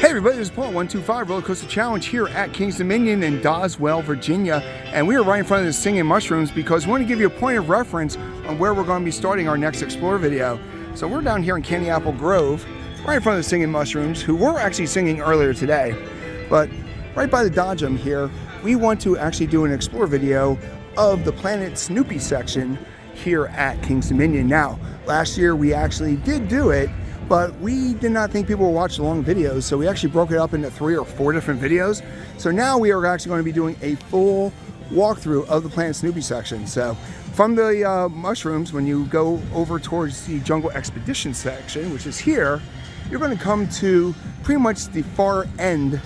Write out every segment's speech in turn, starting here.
Hey everybody, this is Paul, 125 Roller Coaster Challenge here at Kings Dominion in Doswell, Virginia. And we are right in front of the Singing Mushrooms because we want to give you a point of reference on where we're going to be starting our next Explore video. So we're down here in Candy Apple Grove, right in front of the Singing Mushrooms, who were actually singing earlier today. But right by the Dodgem here, we want to actually do an Explore video of the Planet Snoopy section here at Kings Dominion. Now, last year we actually did do it, but we did not think people would watch long videos, so we actually broke it up into 3 or 4 different videos. So now we are actually going to be doing a full walkthrough of the Planet Snoopy section. So from the mushrooms, when you go over towards the Jungle Expedition section, which is here, you're going to come to pretty much the far end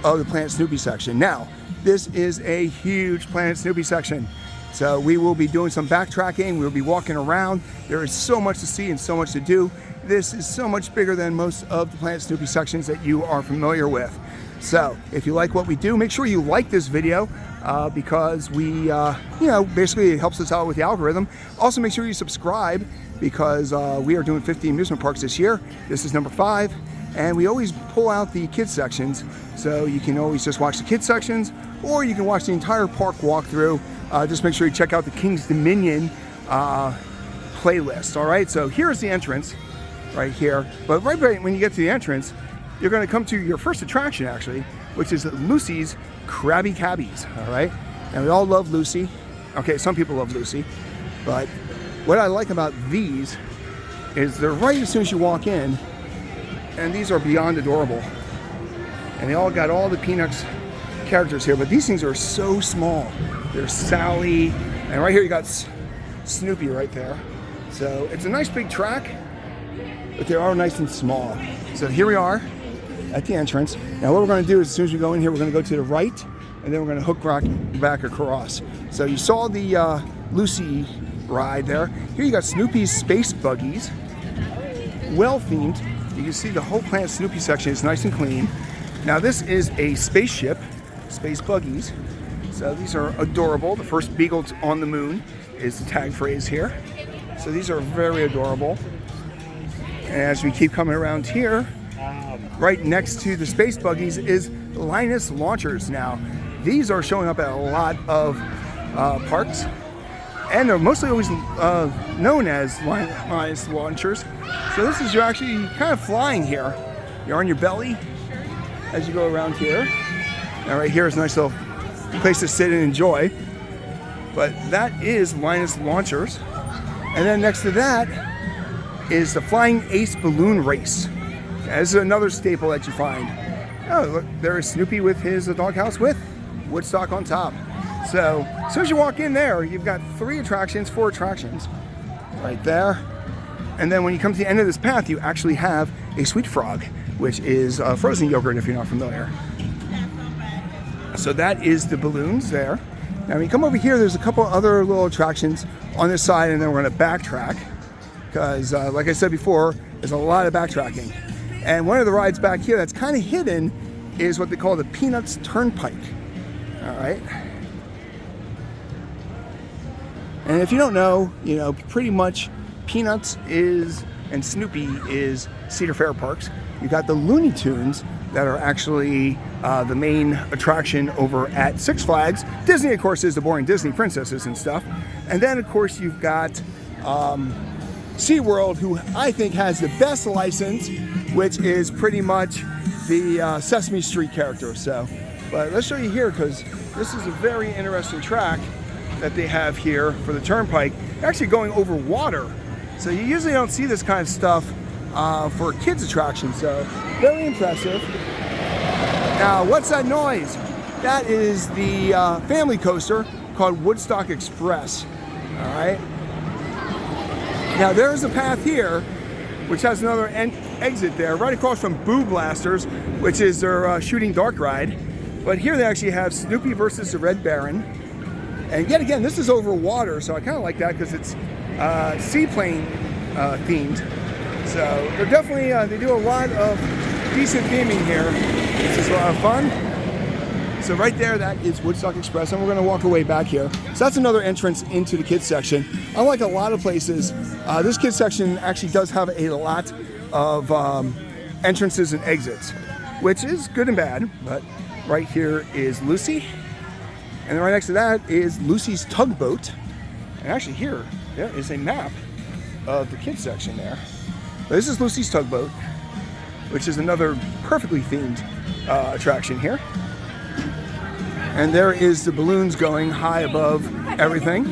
of the Planet Snoopy section. Now, this is a huge Planet Snoopy section. So we will be doing some backtracking, we'll be walking around. There is so much to see and so much to do. This is so much bigger than most of the Planet Snoopy sections that you are familiar with. So if you like what we do, make sure you like this video because we, basically it helps us out with the algorithm. Also make sure you subscribe because we are doing 50 amusement parks this year. This is number 5. And we always pull out the kids sections. So you can always just watch the kids sections or you can watch the entire park walkthrough. Just make sure you check out the Kings Dominion playlist. All right, so here's the entrance right here. But right when you get to the entrance, you're going to come to your first attraction actually, which is Lucy's Crabbie Cabbies. All right, and we all love Lucy. Okay, some people love Lucy, but what I like about these is they're right as soon as you walk in, and these are beyond adorable. And they all got all the Peanuts characters here, but these things are so small. There's Sally, and right here you got Snoopy right there. So it's a nice big track, but they are nice and small. So here we are at the entrance. Now what we're going to do is as soon as we go in here, we're going to go to the right, and then we're going to hook back across. So you saw the Lucy ride there. Here you got Snoopy's Space Buggies, well themed. You can see the whole Planet Snoopy section is nice and clean. Now this is a spaceship, Space Buggies. So these are adorable. The first beagle on the moon is the tag phrase here. So these are very adorable. And as we keep coming around here, right next to the Space Buggies is Linus Launchers. Now, these are showing up at a lot of parks, and they're mostly always known as Linus Launchers. So this is you're actually kind of flying here. You're on your belly as you go around here. Now right here is a nice little place to sit and enjoy. But that is Linus Launchers. And then next to that is the Flying Ace Balloon Race. This is another staple that you find. Oh, look, there is Snoopy with his doghouse with Woodstock on top. So as soon as you walk in there, you've got 4 attractions right there. And then when you come to the end of this path, you actually have a Sweet Frog, which is frozen yogurt if you're not familiar. So that is the balloons there. Now when you come over here, there's a couple other little attractions on this side, and then we're going to backtrack because like I said before, there's a lot of backtracking. And one of the rides back here that's kind of hidden is what they call the Peanuts Turnpike. All right. And if you don't know, pretty much Peanuts and Snoopy is Cedar Fair parks. You got the Looney Tunes that are actually the main attraction over at Six Flags. Disney, of course, is the boring Disney princesses and stuff. And then, of course, you've got SeaWorld, who I think has the best license, which is pretty much the Sesame Street character. So, but let's show you here because this is a very interesting track that they have here for the Turnpike. Actually going over water. So you usually don't see this kind of stuff for kids attractions. So very impressive. Now, what's that noise? That is the family coaster called Woodstock Express. All right. Now, there's a path here, which has another exit there, right across from Boo Blasters, which is their shooting dark ride. But here they actually have Snoopy versus the Red Baron. And yet again, this is over water, so I kind of like that because it's seaplane themed. So they're definitely, they do a lot of decent theming here. This is a lot of fun. So right there, that is Woodstock Express, and we're going to walk away back here. So that's another entrance into the kids section. Unlike a lot of places, this kids section actually does have a lot of entrances and exits. which is good and bad. But right here is Lucy. And then right next to that is Lucy's Tugboat. And actually here, there is a map of the kids section there. But this is Lucy's Tugboat, which is another perfectly themed attraction here. And there is the balloons going high above everything.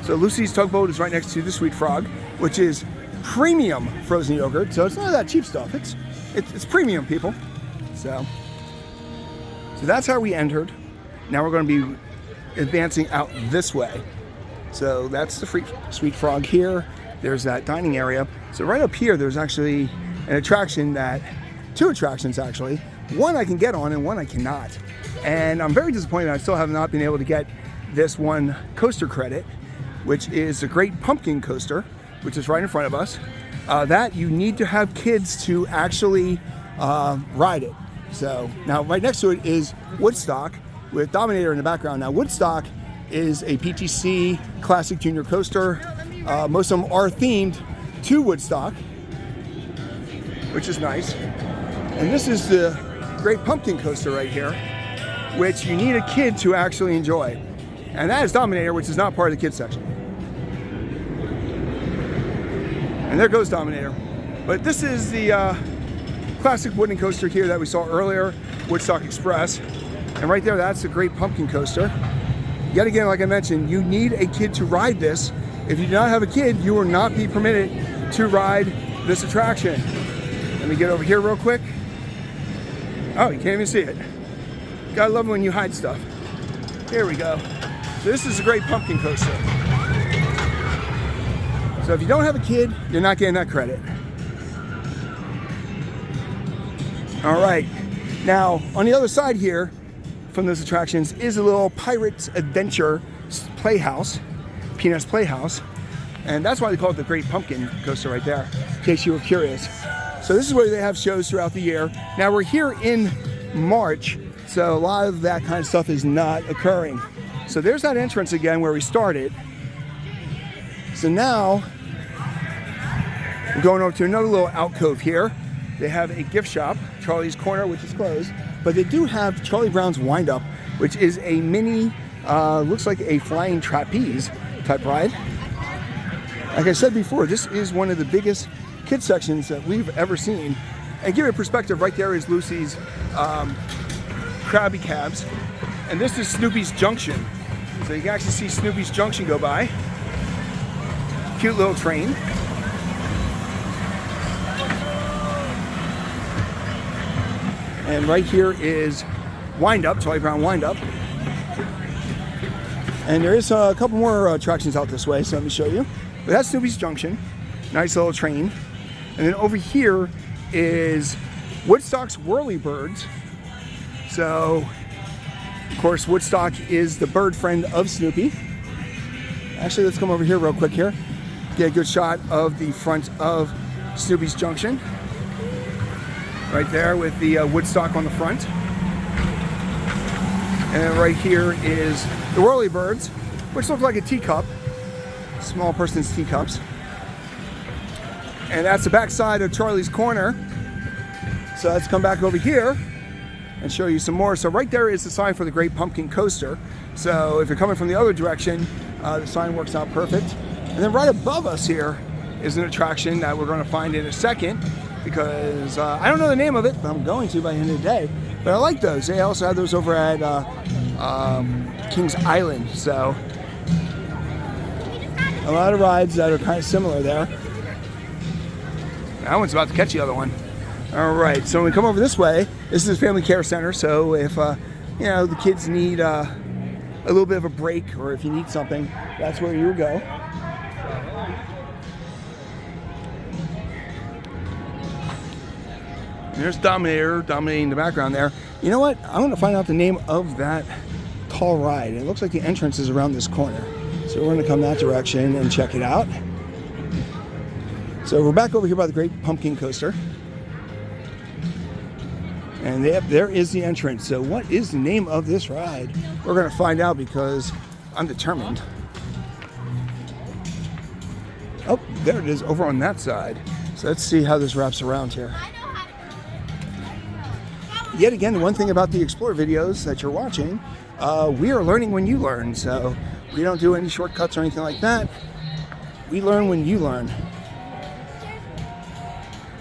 So Lucy's Tugboat is right next to the Sweet Frog, which is premium frozen yogurt. So it's none of that cheap stuff. It's premium, people. So that's how we entered. Now we're going to be advancing out this way. So that's the Sweet Frog here. There's that dining area. So right up here, there's actually an attraction two attractions actually. One I can get on and one I cannot. And I'm very disappointed I still have not been able to get this one coaster credit, which is the Great Pumpkin Coaster, which is right in front of us. That you need to have kids to actually ride it. So now right next to it is Woodstock with Dominator in the background. Now Woodstock is a PTC Classic Junior Coaster. Most of them are themed to Woodstock, which is nice. And this is the Great Pumpkin Coaster right here, which you need a kid to actually enjoy. And that is Dominator, which is not part of the kids section. And there goes Dominator. But this is the classic wooden coaster here that we saw earlier, Woodstock Express. And right there, that's the Great Pumpkin Coaster. Yet again, like I mentioned, you need a kid to ride this. If you do not have a kid, you will not be permitted to ride this attraction. Let me get over here real quick. Oh, you can't even see it. Gotta love when you hide stuff. Here we go. So this is the Great Pumpkin Coaster. So if you don't have a kid, you're not getting that credit. All right. Now, on the other side here from those attractions is a little Pirates Adventure Playhouse, Peanuts Playhouse. And that's why they call it the Great Pumpkin Coaster right there, in case you were curious. So this is where they have shows throughout the year. Now we're here in March, so a lot of that kind of stuff is not occurring. So there's that entrance again where we started. So now we're going over to another little alcove here. They have a gift shop, Charlie's Corner, which is closed, but they do have Charlie Brown's Wind Up, which is a mini, looks like a flying trapeze type ride. Like I said before, this is one of the biggest kids sections that we've ever seen. And give it perspective, right there is Lucy's Crabbie Cabs, and this is Snoopy's Junction. So you can actually see Snoopy's Junction go by. Cute little train. And right here is Wind Up, Charlie Brown Wind Up. And there is a couple more attractions out this way, so let me show you. But that's Snoopy's Junction. Nice little train. And then over here is Woodstock's Whirlybirds. So, of course, Woodstock is the bird friend of Snoopy. Actually, let's come over here real quick here. Get a good shot of the front of Snoopy's Junction. Right there with the Woodstock on the front. And then right here is the Whirlybirds, which look like a teacup. Small person's teacups. And that's the back side of Charlie's Corner. So let's come back over here and show you some more. So right there is the sign for the Great Pumpkin Coaster. So if you're coming from the other direction, the sign works out perfect. And then right above us here is an attraction that we're going to find in a second, because I don't know the name of it, but I'm going to by the end of the day. But I like those. They also have those over at Kings Island. So a lot of rides that are kind of similar there. That one's about to catch the other one. All right, so when we come over this way, this is a family care center. So if you know, the kids need a little bit of a break, or if you need something, that's where you would go. And there's Dominator dominating the background there. You know what? I'm going to find out the name of that tall ride. It looks like the entrance is around this corner. So we're going to come that direction and check it out. So we're back over here by the Great Pumpkin Coaster. And there is the entrance. So what is the name of this ride? We're going to find out, because I'm determined. Oh, there it is over on that side. So let's see how this wraps around here. Yet again, the one thing about the Explore videos that you're watching, we are learning when you learn. So we don't do any shortcuts or anything like that. We learn when you learn.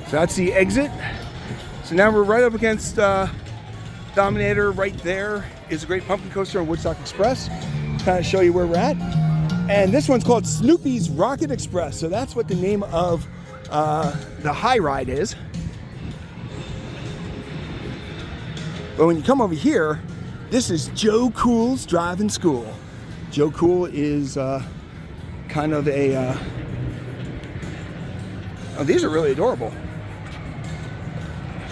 So that's the exit. So now we're right up against Dominator. Right there is a great pumpkin coaster on Woodstock Express. Kind of show you where we're at. And this one's called Snoopy's Rocket Express. So that's what the name of the high ride is. But when you come over here, this is Joe Cool's driving school. Joe Cool is kind of a... oh, these are really adorable.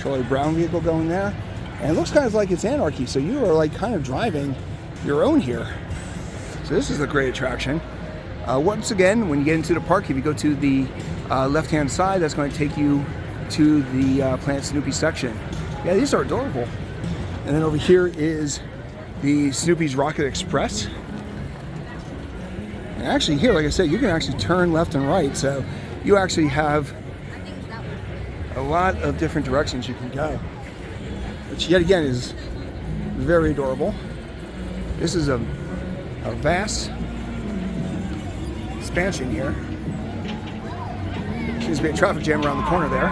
Charlie Brown vehicle going there. And it looks kind of like it's Anarchy, so you are like kind of driving your own here. So this is a great attraction. Once again, when you get into the park, if you go to the left-hand side, that's going to take you to the Planet Snoopy section. Yeah, these are adorable. And then over here is the Snoopy's Rocket Express. And actually here, like I said, you can actually turn left and right, so you actually have a lot of different directions you can go. Which yet again is very adorable. This is a vast expansion here. Seems to be a traffic jam around the corner there.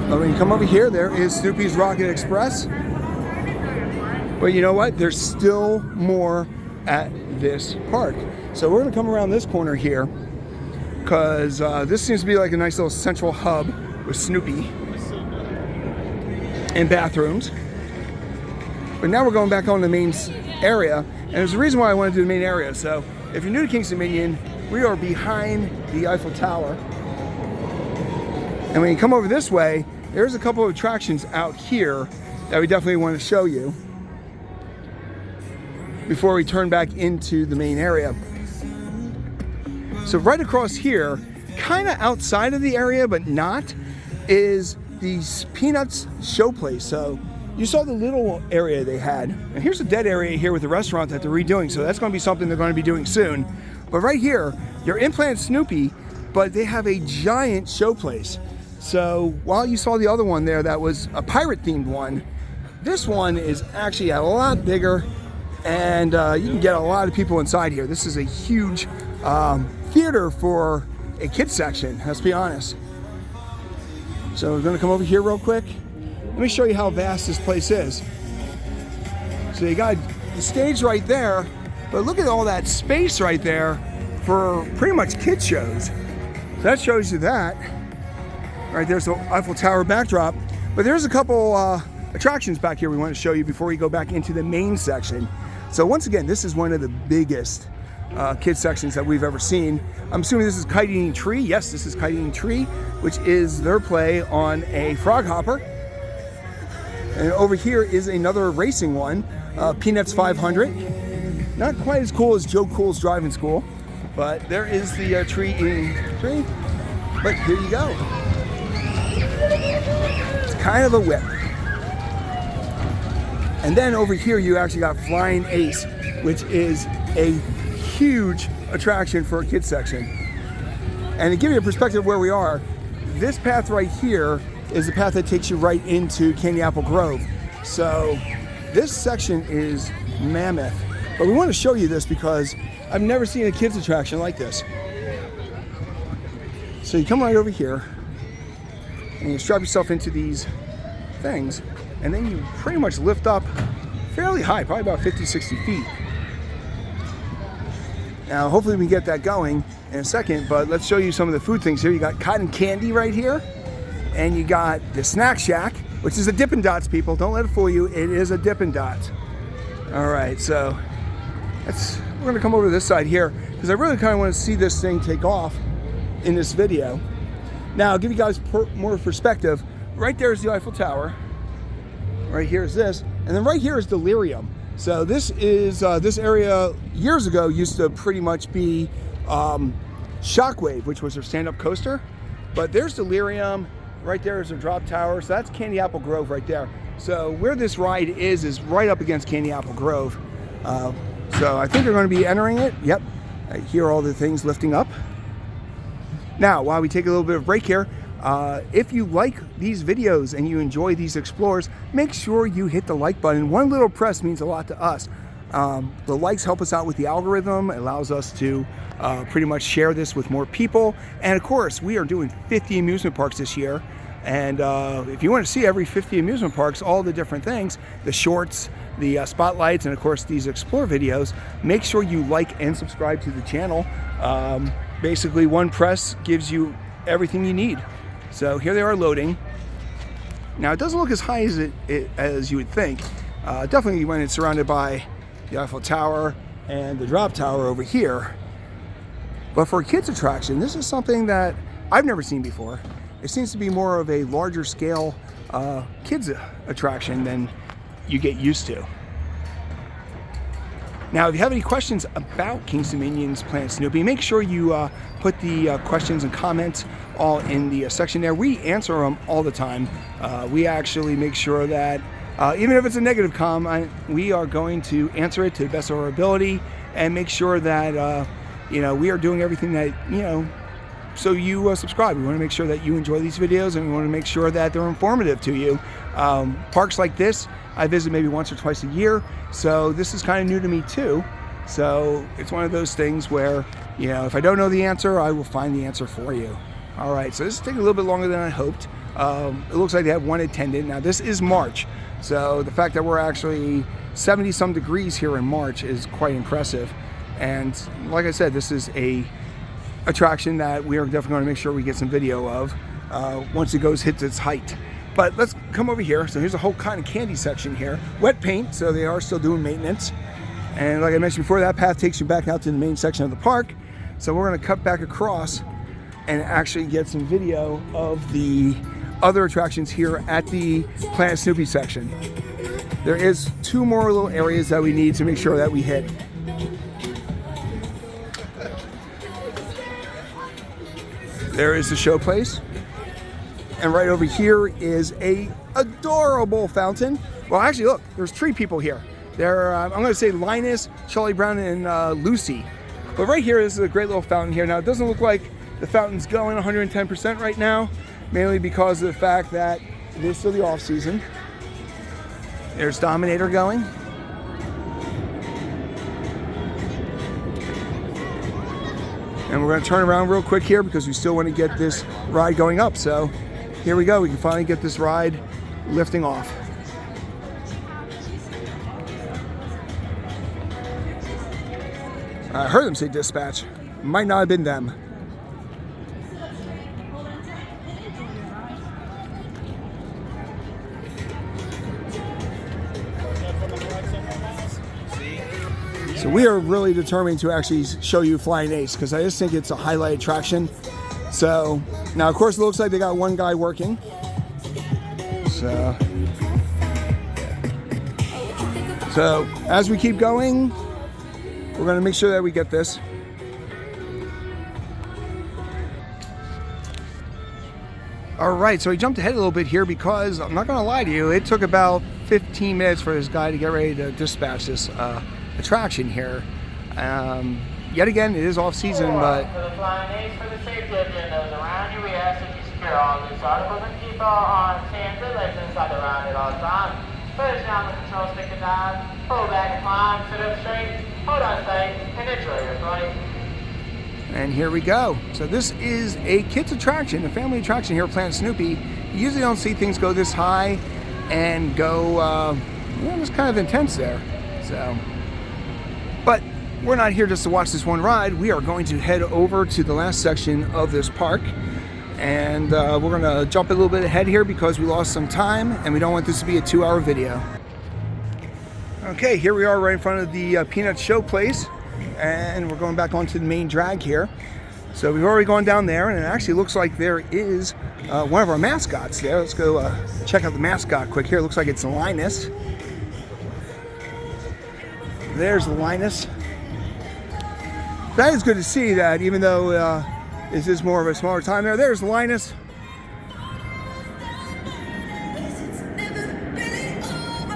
But when you come over here, there is Snoopy's Rocket Express. But you know what? There's still more at this park. So we're gonna come around this corner here because this seems to be like a nice little central hub with Snoopy and bathrooms. But now we're going back on the main area, and there's a reason why I want to do the main area. So if you're new to King's Dominion, we are behind the Eiffel Tower. And when you come over this way, there's a couple of attractions out here that we definitely want to show you before we turn back into the main area. So right across here, kind of outside of the area, but not, is the Peanuts Showplace. So you saw the little area they had, and here's a dead area here with the restaurant that they're redoing, so that's going to be something they're going to be doing soon. But right here, you're in Planet Snoopy, but they have a giant showplace. So while you saw the other one there that was a pirate-themed one, this one is actually a lot bigger, and you can get a lot of people inside here. This is a huge theater for a kids section, let's be honest. So we're gonna come over here real quick. Let me show you how vast this place is. So you got the stage right there, but look at all that space right there for pretty much kids shows. So that shows you that. Right there's the Eiffel Tower backdrop. But there's a couple attractions back here we want to show you before we go back into the main section. So once again, this is one of the biggest kids sections that we've ever seen. I'm assuming this is Kite Eating Tree. Yes, this is Kite Eating Tree, which is their play on a frog hopper. And over here is another racing one, Peanuts 500. Not quite as cool as Joe Cool's driving school, but there is the Tree Eating Tree. But here you go. It's kind of a whip. And then over here you actually got Flying Ace, which is a huge attraction for a kids section. And to give you a perspective of where we are, this path right here is the path that takes you right into Candy Apple Grove. So this section is mammoth. But we want to show you this because I've never seen a kids attraction like this. So you come right over here and you strap yourself into these things, and then you pretty much lift up fairly high, probably about 50, 60 feet. Now, hopefully we can get that going in a second, but let's show you some of the food things here. You got cotton candy right here, and you got the Snack Shack, which is a Dippin' Dots, people. Don't let it fool you. It is a Dippin' Dots. All right, so we're gonna come over to this side here because I really kind of want to see this thing take off in this video. Now, I'll give you guys more perspective. Right there is the Eiffel Tower. Right here is this, and then right here is Delirium. So this is this area years ago used to pretty much be Shockwave, which was their stand-up coaster. But there's Delirium. Right there is a drop tower. So that's Candy Apple Grove right there. So where this ride is right up against Candy Apple Grove. So I think they're going to be entering it. Yep. I hear all the things lifting up. Now, while we take a little bit of break here, if you like these videos and you enjoy these explores, make sure you hit the like button. One little press means a lot to us. The likes help us out with the algorithm. It allows us to pretty much share this with more people. And of course, we are doing 50 amusement parks this year. And if you want to see every 50 amusement parks, all the different things, the shorts, the spotlights, and of course these explore videos, make sure you like and subscribe to the channel. Basically, one press gives you everything you need. So here they are loading. Now it doesn't look as high as you would think. Definitely when it's surrounded by the Eiffel Tower and the drop tower over here. But for a kids attraction, this is something that I've never seen before. It seems to be more of a larger scale kids attraction than you get used to. Now, if you have any questions about King's Dominion's Planet Snoopy, make sure you put the questions and comments all in the section there. We answer them all the time. We actually make sure that even if it's a negative comment, we are going to answer it to the best of our ability and make sure that we are doing everything that so you subscribe. We want to make sure that you enjoy these videos, and we want to make sure that they're informative to you. Parks like this, I visit maybe once or twice a year, so this is kind of new to me too. So it's one of those things where, if I don't know the answer, I will find the answer for you. All right, so this is taking a little bit longer than I hoped. It looks like they have one attendant. Now this is March, so the fact that we're actually 70 some degrees here in March is quite impressive. And like I said, this is a attraction that we are definitely going to make sure we get some video of once it hits its height. But let's come over here. So here's a whole cotton candy section here. Wet paint, so they are still doing maintenance. And like I mentioned before, that path takes you back out to the main section of the park. So we're going to cut back across and actually get some video of the other attractions here at the Planet Snoopy section. There is 2 more little areas that we need to make sure that we hit. There is the Showplace, and right over here is a adorable fountain. Well, actually, look, there's 3 people here. There, I'm going to say Linus, Charlie Brown, and Lucy. But right here, this is a great little fountain here. Now, it doesn't look like the fountain's going 110% right now, mainly because of the fact that it is still the off season. There's Dominator going. And we're going to turn around real quick here because we still want to get this ride going up. So here we go. We can finally get this ride lifting off. I heard them say dispatch. Might not have been them. So we are really determined to actually show you Flying Ace because I just think it's a highlight attraction. So now, of course, it looks like they got one guy working. So as we keep going, we're going to make sure that we get this. All right, so we jumped ahead a little bit here because I'm not going to lie to you, it took about 15 minutes for this guy to get ready to dispatch this attraction here. Yet again, it is off season, but for the Flying Ace, for the safety of your nose around you, we ask that you secure all loose articles and keep all arms, hands, and legs inside the round at all times. Push down the control stick and dive, pull back and climb, sit up straight, hold on tight, and enjoy your flight. And here we go. So this is a kids attraction, a family attraction here at Planet Snoopy. You usually don't see things go this high and go, it's kind of intense there. So, but we're not here just to watch this one ride. We are going to head over to the last section of this park, and we're going to jump a little bit ahead here because we lost some time and we don't want this to be a 2-hour video. Okay, here we are right in front of the Peanut Showplace, and we're going back onto the main drag here. So we've already gone down there, and it actually looks like there is one of our mascots there. Let's go check out the mascot quick here. It looks like it's Linus. There's Linus. That is good to see that, even though this is more of a smaller time there. There's Linus.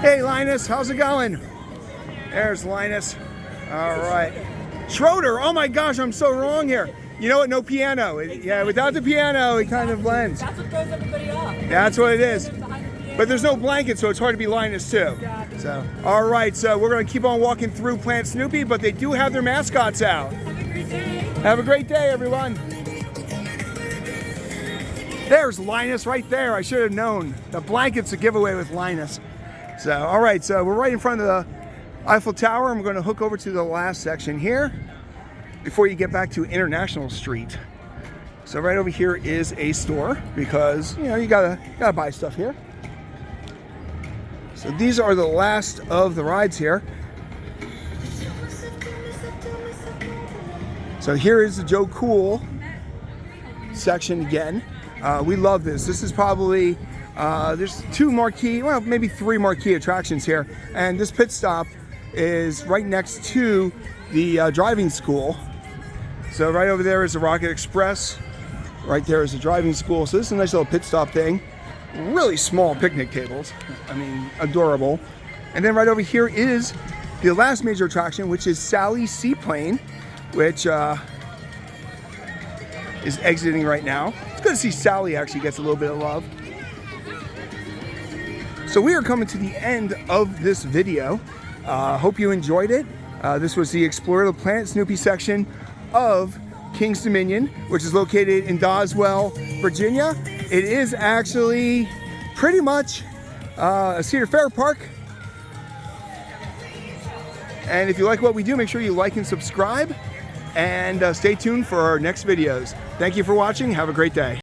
Hey Linus, how's it going? There's Linus. All right. Schroeder, oh my gosh, I'm so wrong here. You know what? No piano. Yeah, without the piano, it kind of blends. That's what throws everybody off. That's what it is. But there's no blanket, so it's hard to be Linus too. So, all right, so we're going to keep on walking through Planet Snoopy, but they do have their mascots out. Have a great day. Have a great day, everyone. There's Linus right there. I should have known. The blanket's a giveaway with Linus. So, all right, so we're right in front of the Eiffel Tower, and we're going to hook over to the last section here before you get back to International Street. So right over here is a store because, you know, you gotta buy stuff here. So these are the last of the rides here. So here is the Joe Cool section again. We love this. This is probably, there's two marquee, well, maybe three marquee attractions here. And this pit stop is right next to the driving school. So right over there is the Rocket Express. Right there is the driving school. So this is a nice little pit stop thing. Really small picnic tables. I mean, adorable. And then right over here is the last major attraction, which is Sally's Seaplane, which is exiting right now. It's good to see Sally actually gets a little bit of love. So we are coming to the end of this video. Hope you enjoyed it. This was the Explore the Planet Snoopy section of King's Dominion, which is located in Doswell, Virginia. It is actually pretty much a Cedar Fair park. And if you like what we do, make sure you like and subscribe, and stay tuned for our next videos. Thank you for watching. Have a great day.